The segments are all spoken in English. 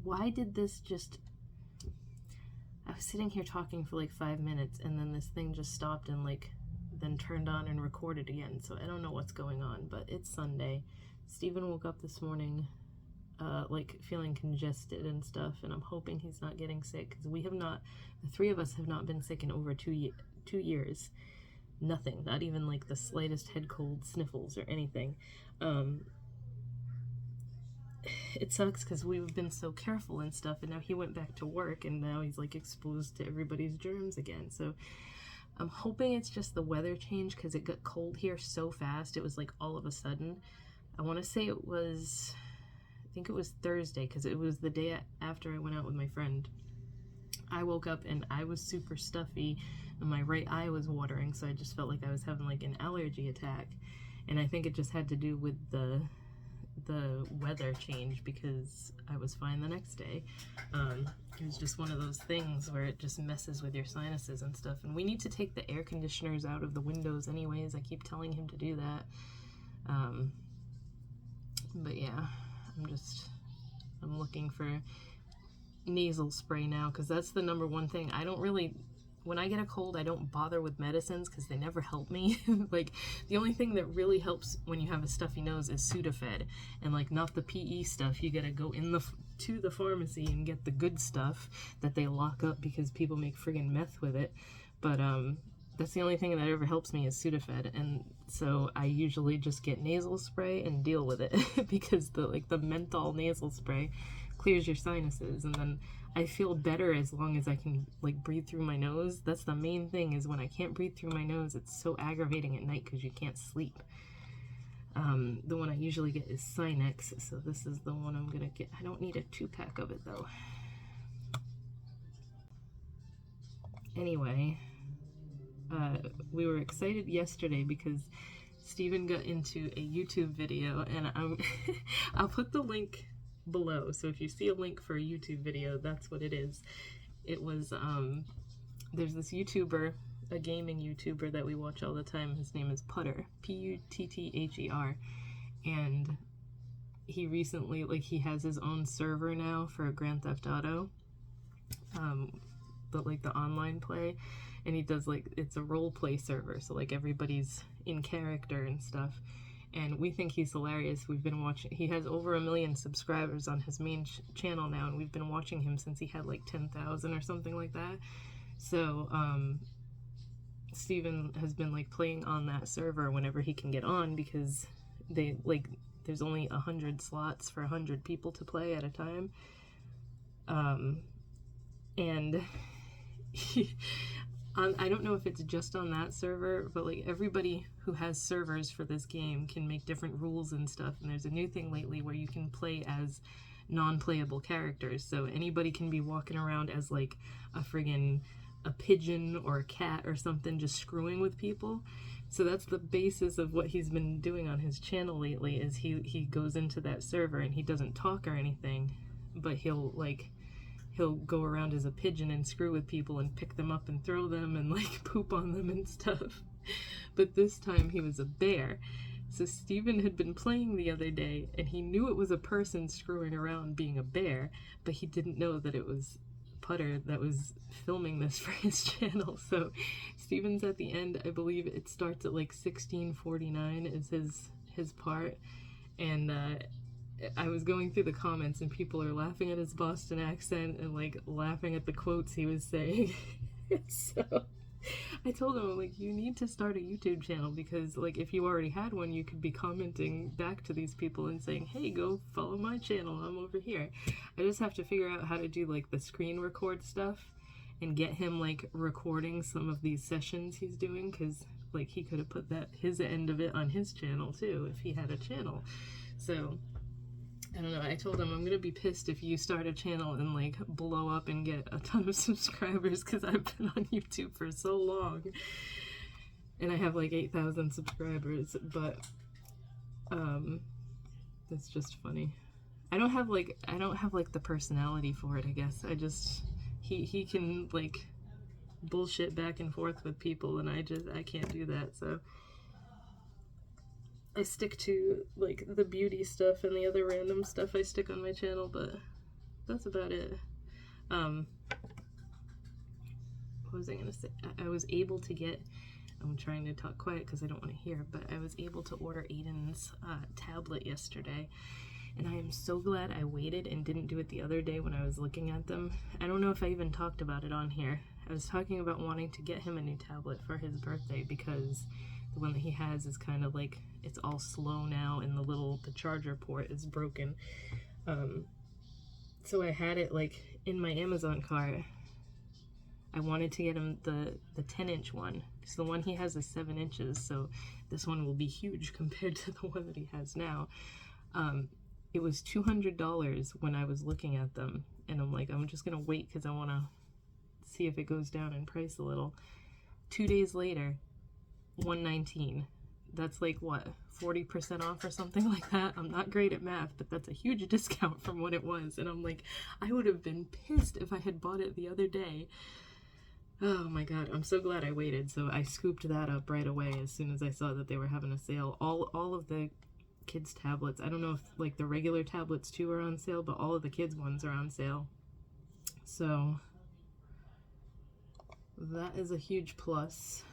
why did this just... I was sitting here talking for like 5 minutes, and then this thing just stopped and like then turned on and recorded again. So I don't know what's going on, but it's Sunday. Steven woke up this morning like feeling congested and stuff, and I'm hoping he's not getting sick, because we have not, the three of us have not been sick in over 2 years. Nothing, not even like the slightest head cold, sniffles, or anything. It sucks because we've been so careful and stuff, and now he went back to work, and now he's like exposed to everybody's germs again. So I'm hoping it's just the weather change, because it got cold here so fast. It was like all of a sudden. I want to say it was, I think it was Thursday, because it was the day after I went out with my friend. I woke up and I was super stuffy, and my right eye was watering, so I just felt like I was having like an allergy attack. And I think it just had to do with the weather change, because I was fine the next day. It was just one of those things where it just messes with your sinuses and stuff. And we need to take the air conditioners out of the windows anyways. I keep telling him to do that. But yeah, I'm looking for nasal spray now, because that's the number one thing. I don't really, when I get a cold, I don't bother with medicines because they never help me. Like, the only thing that really helps when you have a stuffy nose is Sudafed, and like not the PE stuff. You gotta go to the pharmacy and get the good stuff that they lock up because people make friggin' meth with it. But that's the only thing that ever helps me is Sudafed, and so I usually just get nasal spray and deal with it because the menthol nasal spray clears your sinuses, and then I feel better as long as I can like breathe through my nose. That's the main thing, is when I can't breathe through my nose, it's so aggravating at night because you can't sleep. The one I usually get is Sinex, so this is the one I'm gonna get. I don't need a 2-pack of it though. Anyway, we were excited yesterday because Steven got into a YouTube video, and I'll put the link below, so if you see a link for a YouTube video, that's what it is. It was there's this YouTuber, a gaming YouTuber that we watch all the time. His name is Putter, Putther, and he recently, like, he has his own server now for Grand Theft Auto, but like the online play, and he does like, it's a role play server, so like everybody's in character and stuff. And we think he's hilarious. We've been watching, he has over 1 million subscribers on his main channel now, and we've been watching him since he had like 10,000 or something like that. So Steven has been like playing on that server whenever he can get on, because they like, there's only 100 slots for 100 people to play at a time. And I don't know if it's just on that server, but like everybody who has servers for this game can make different rules and stuff. And there's a new thing lately where you can play as non-playable characters. So anybody can be walking around as like a pigeon or a cat or something, just screwing with people. So that's the basis of what he's been doing on his channel lately, is he goes into that server and he doesn't talk or anything, but he'll go around as a pigeon and screw with people and pick them up and throw them and like poop on them and stuff. But this time he was a bear. So Steven had been playing the other day, and he knew it was a person screwing around being a bear, but he didn't know that it was Putter that was filming this for his channel. So Steven's at the end. I believe it starts at like 1649 is his part, and I was going through the comments, and people are laughing at his Boston accent and like laughing at the quotes he was saying. So I told him, like, you need to start a YouTube channel, because like if you already had one, you could be commenting back to these people and saying, hey, go follow my channel, I'm over here. I just have to figure out how to do like the screen record stuff and get him like recording some of these sessions he's doing, because like he could have put his end of it on his channel too if he had a channel. So I don't know, I told him I'm gonna be pissed if you start a channel and like blow up and get a ton of subscribers, because I've been on YouTube for so long and I have like 8,000 subscribers, but that's just funny. I don't have like the personality for it, I guess. I just, he can like bullshit back and forth with people, and I can't do that. So I stick to like the beauty stuff, and the other random stuff I stick on my channel, but that's about it. What was I gonna say? I was able to get, I'm trying to talk quiet because I don't want to hear, but I was able to order Aiden's tablet yesterday, and I am so glad I waited and didn't do it the other day when I was looking at them. I don't know if I even talked about it on here. I was talking about wanting to get him a new tablet for his birthday because the one that he has is kind of like, it's all slow now, and the charger port is broken. So I had it like in my Amazon cart. I wanted to get him the 10-inch one, because the one he has is 7 inches, so this one will be huge compared to the one that he has now. It was $200 when I was looking at them, and I'm like, I'm just gonna wait because I want to see if it goes down in price a little. 2 days later, $119. That's like what, 40% off or something like that? I'm not great at math, but that's a huge discount from what it was, and I'm like, I would have been pissed if I had bought it the other day. Oh my god, I'm so glad I waited. So I scooped that up right away as soon as I saw that they were having a sale. All of the kids' tablets, I don't know if like the regular tablets too are on sale, but all of the kids' ones are on sale. So that is a huge plus.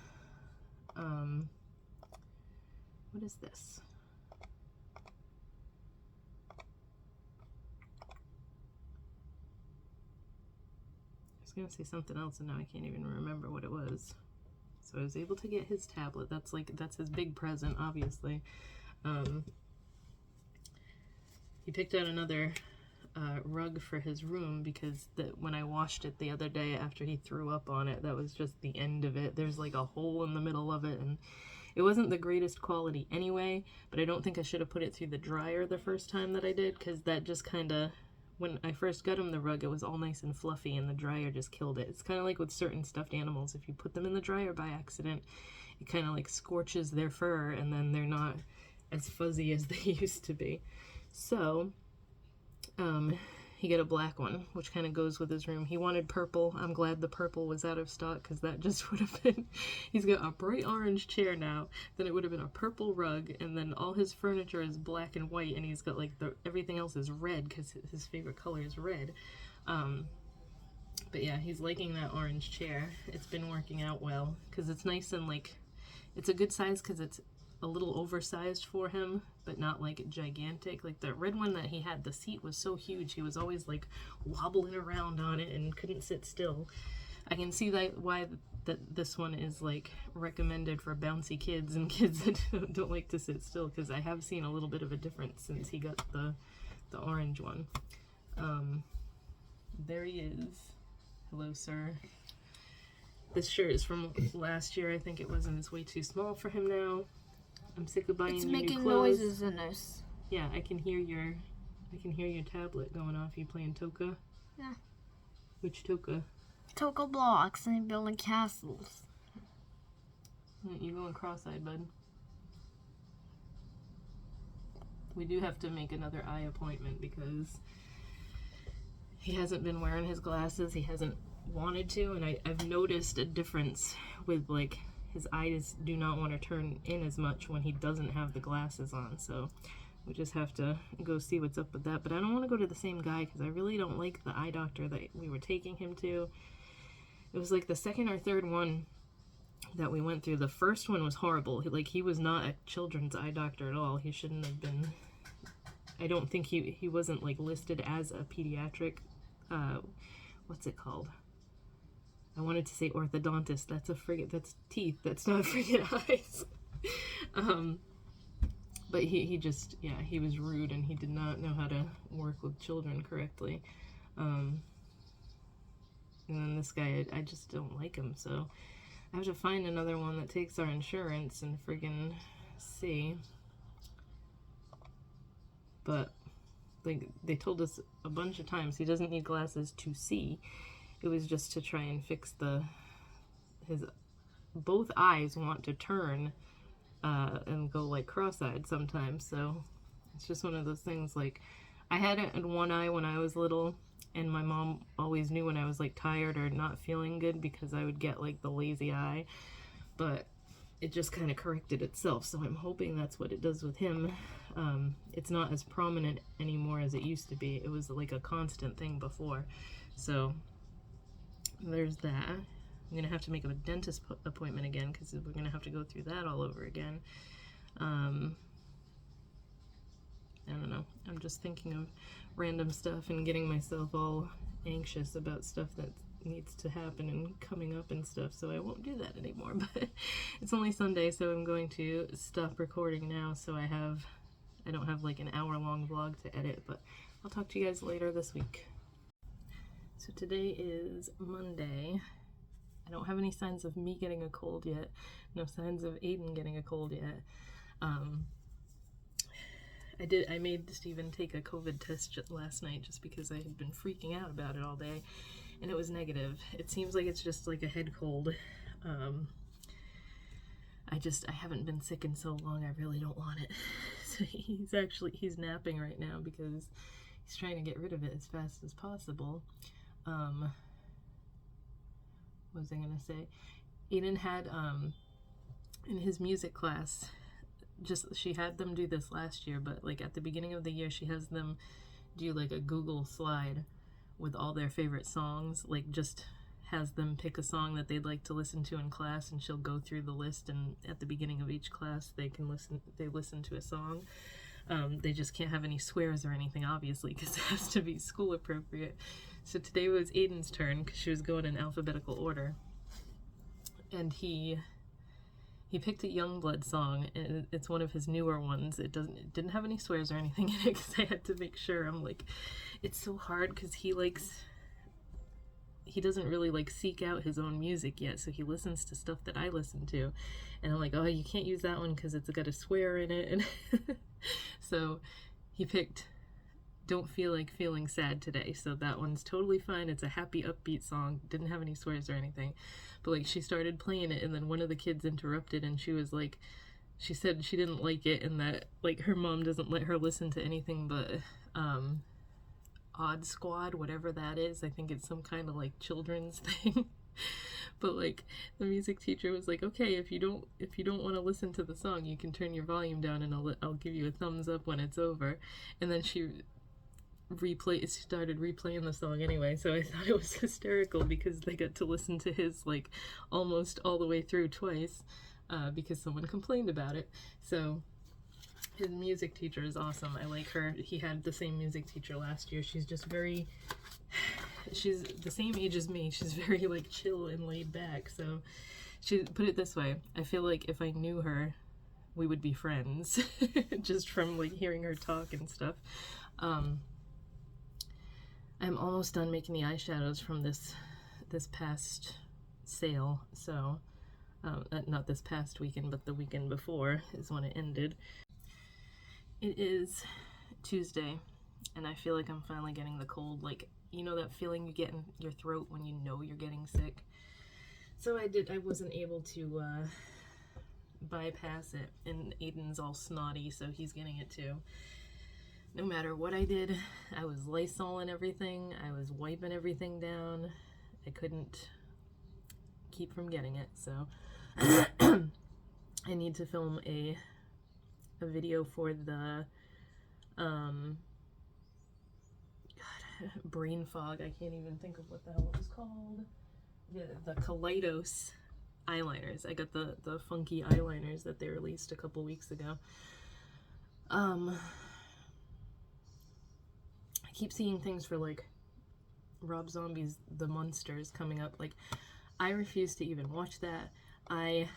What is this? I was gonna say something else and now I can't even remember what it was. So I was able to get his tablet. That's his big present, obviously. He picked out another rug for his room because when I washed it the other day after he threw up on it, that was just the end of it. There's like a hole in the middle of it, and it wasn't the greatest quality anyway, but I don't think I should have put it through the dryer the first time that I did, because that just kind of, when I first got him the rug, it was all nice and fluffy, and the dryer just killed it. It's kind of like with certain stuffed animals. If you put them in the dryer by accident, it kind of like scorches their fur, and then they're not as fuzzy as they used to be. So, he got a black one, which kind of goes with his room. He wanted purple. I'm glad the purple was out of stock, because that just would have been... He's got a bright orange chair now, then it would have been a purple rug, and then all his furniture is black and white, and he's got like everything else is red, because his favorite color is red. But yeah, he's liking that orange chair. It's been working out well, because it's nice and like... It's a good size because it's a little oversized for him, but not like gigantic. Like the red one that he had, the seat was so huge, he was always like wobbling around on it and couldn't sit still. I can see why this one is like recommended for bouncy kids and kids that don't like to sit still, because I have seen a little bit of a difference since he got the orange one. There he is. Hello, sir. This shirt is from last year, I think it was, and it's way too small for him now. I'm sick of buying new clothes. It's making noises in this. Yeah, I can hear your tablet going off. You playing Toka? Yeah. Which Toka? Toka blocks and building castles. You going cross-eyed, bud. We do have to make another eye appointment because he hasn't been wearing his glasses. He hasn't wanted to, and I've noticed a difference with like his eyes do not want to turn in as much when he doesn't have the glasses on, so we just have to go see what's up with that. But I don't want to go to the same guy because I really don't like the eye doctor that we were taking him to. It was like the second or third one that we went through. The first one was horrible. He was not a children's eye doctor at all. He shouldn't have been. I don't think he wasn't like listed as a pediatric, what's it called? I wanted to say orthodontist. That's teeth. That's not friggin' eyes. But he just, yeah, he was rude and he did not know how to work with children correctly. And then this guy, I just don't like him, so I have to find another one that takes our insurance and friggin' see. But like they told us a bunch of times, he doesn't need glasses to see. It was just to try and fix his both eyes want to turn and go like cross-eyed sometimes, so it's just one of those things. Like I had it in one eye when I was little, and my mom always knew when I was like tired or not feeling good because I would get like the lazy eye, but it just kind of corrected itself, so I'm hoping that's what it does with him. It's not as prominent anymore as it used to be. It was like a constant thing before. So there's that. I'm gonna have to make a dentist appointment again because we're gonna have to go through that all over again. I don't know. I'm just thinking of random stuff and getting myself all anxious about stuff that needs to happen and coming up and stuff, so I won't do that anymore. But it's only Sunday, so I'm going to stop recording now, so I don't have like an hour-long vlog to edit, but I'll talk to you guys later this week. So today is Monday. I don't have any signs of me getting a cold yet. No signs of Aiden getting a cold yet. I made Steven take a COVID test last night just because I had been freaking out about it all day, and it was negative. It seems like it's just like a head cold. I haven't been sick in so long, I really don't want it. So he's napping right now because he's trying to get rid of it as fast as possible. What was I gonna say? Aiden had, in his music class, she had them do this last year, but like at the beginning of the year, she has them do like a Google slide with all their favorite songs, like just has them pick a song that they'd like to listen to in class, and she'll go through the list, and at the beginning of each class they listen to a song. They just can't have any swears or anything, obviously, because it has to be school appropriate. So today was Aiden's turn because she was going in alphabetical order, and he picked a Youngblood song, and it's one of his newer ones. It didn't have any swears or anything in it because I had to make sure. I'm like, it's so hard because he doesn't really like seek out his own music yet, so he listens to stuff that I listen to, and I'm like, oh, you can't use that one because it's got a swear in it. And so he picked Don't Feel Like Feeling Sad Today, so that one's totally fine. It's a happy, upbeat song, didn't have any swears or anything. But like, she started playing it, and then one of the kids interrupted, and she was like, she said she didn't like it, and that like her mom doesn't let her listen to anything but Odd Squad, whatever that is. I think it's some kind of like children's thing. But like, the music teacher was like, okay, if you don't want to listen to the song, you can turn your volume down, and I'll give you a thumbs up when it's over. And then she started replaying the song anyway, so I thought it was hysterical because they got to listen to his like almost all the way through twice, because someone complained about it. So his music teacher is awesome. I like her. He had the same music teacher last year. She's the same age as me. She's very like chill and laid back. So she put it this way, I feel like if I knew her, we would be friends just from like hearing her talk and stuff. I'm almost done making the eyeshadows from this past sale, so not this past weekend, but the weekend before is when it ended. It is Tuesday, and I feel like I'm finally getting the cold, like, you know that feeling you get in your throat when you know you're getting sick? So I wasn't able to bypass it, and Aiden's all snotty, so he's getting it too. No matter what I did, I was Lysoling everything, I was wiping everything down. I couldn't keep from getting it, so I need to film a video for the brain fog. I can't even think of what the hell it was called. The Kaleidos eyeliners. I got the funky eyeliners that they released a couple weeks ago. I keep seeing things for like Rob Zombie's The Munsters coming up. Like, I refuse to even watch that. A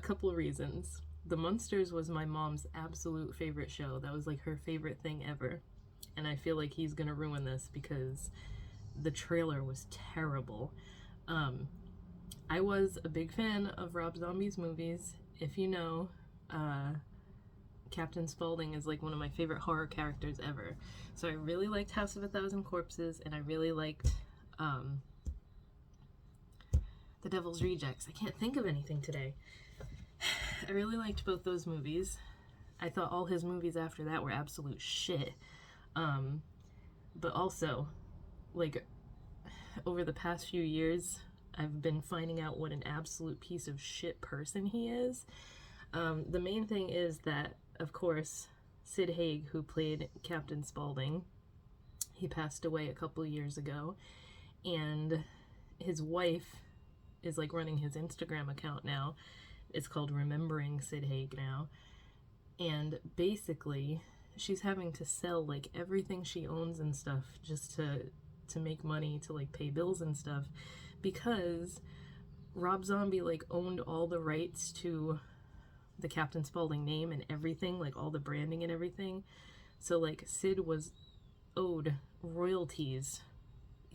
couple of reasons. The Munsters was my mom's absolute favorite show. That was like her favorite thing ever. And I feel like he's gonna ruin this because the trailer was terrible. I was a big fan of Rob Zombie's movies. If you know, Captain Spaulding is like one of my favorite horror characters ever. So I really liked House of a Thousand Corpses, and I really liked The Devil's Rejects. I can't think of anything today. I really liked both those movies. I thought all his movies after that were absolute shit. But also, like, over the past few years, I've been finding out what an absolute piece of shit person he is. The main thing is that, of course, Sid Haig, who played Captain Spaulding, he passed away a couple years ago, and his wife is like running his Instagram account now. It's called Remembering Sid Haig now, and basically she's having to sell like everything she owns and stuff just to make money to like pay bills and stuff, because Rob Zombie like owned all the rights to the Captain Spaulding name and everything, like all the branding and everything. So like Sid was owed royalties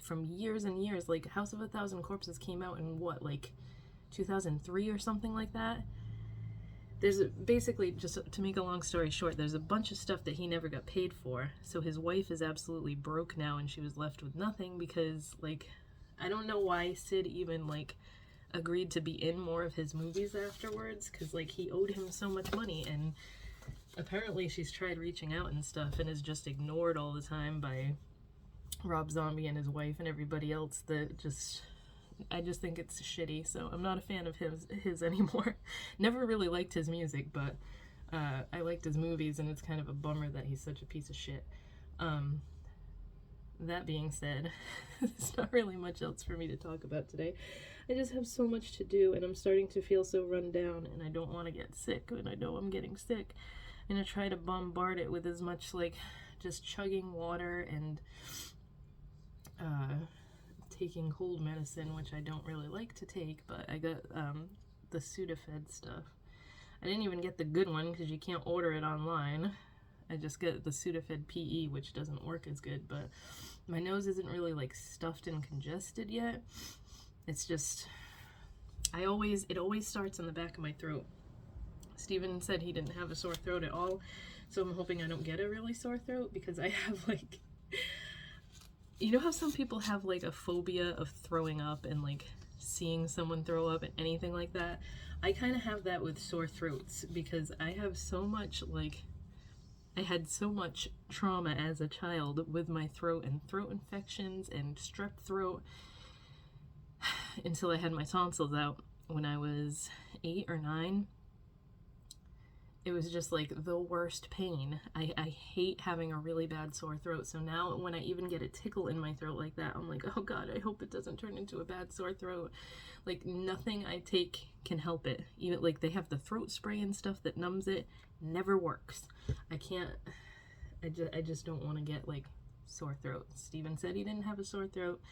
from years and years. Like House of a Thousand Corpses came out in what, like 2003 or something like that. There's basically, just to make a long story short, there's a bunch of stuff that he never got paid for. So his wife is absolutely broke now, and she was left with nothing because, like, I don't know why Sid even, like, agreed to be in more of his movies afterwards, because, like, he owed him so much money, and apparently she's tried reaching out and stuff and is just ignored all the time by Rob Zombie and his wife and everybody else. That just, I just think it's shitty, so I'm not a fan of his anymore. Never really liked his music, but I liked his movies, and it's kind of a bummer that he's such a piece of shit. That being said, there's not really much else for me to talk about today. I just have so much to do, and I'm starting to feel so run down, and I don't want to get sick, and I know I'm getting sick. I'm going to try to bombard it with as much, like, just chugging water and taking cold medicine, which I don't really like to take, but I got the Sudafed stuff. I didn't even get the good one because you can't order it online. I just get the Sudafed PE, which doesn't work as good, but my nose isn't really like stuffed and congested yet. It's just, it always starts in the back of my throat. Steven said he didn't have a sore throat at all, so I'm hoping I don't get a really sore throat, because I have like, you know how some people have like a phobia of throwing up and like seeing someone throw up and anything like that? I kind of have that with sore throats, because I have so much, like, I had so much trauma as a child with my throat and throat infections and strep throat until I had my tonsils out when I was 8 or 9. It was just like the worst pain. I hate having a really bad sore throat. So now when I even get a tickle in my throat like that, I'm like, oh God, I hope it doesn't turn into a bad sore throat. Like nothing I take can help it. Even like they have the throat spray and stuff that numbs it, never works. I just don't want to get like sore throat. Steven said he didn't have a sore throat.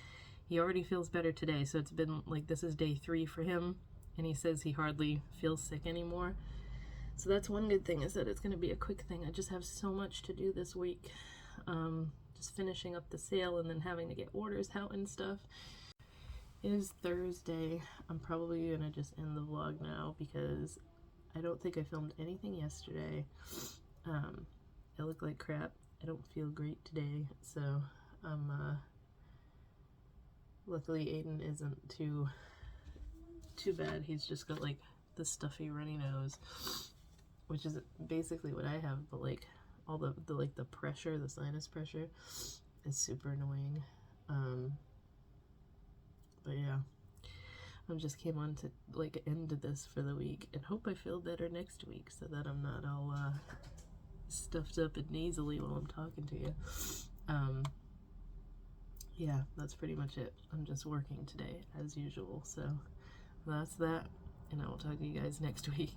He already feels better today. So it's been like, this is day 3 for him. And he says he hardly feels sick anymore. So that's one good thing, is that it's going to be a quick thing. I just have so much to do this week. Just finishing up the sale and then having to get orders out and stuff. It is Thursday. I'm probably going to just end the vlog now because I don't think I filmed anything yesterday. I look like crap. I don't feel great today. So, luckily Aiden isn't too bad. He's just got like the stuffy runny nose, which is basically what I have, but like all the like the pressure, the sinus pressure is super annoying. But yeah, I just came on to like end this for the week and hope I feel better next week so that I'm not all stuffed up and nasally while I'm talking to you. Yeah, that's pretty much it. I'm just working today as usual, so that's that, and I will talk to you guys next week.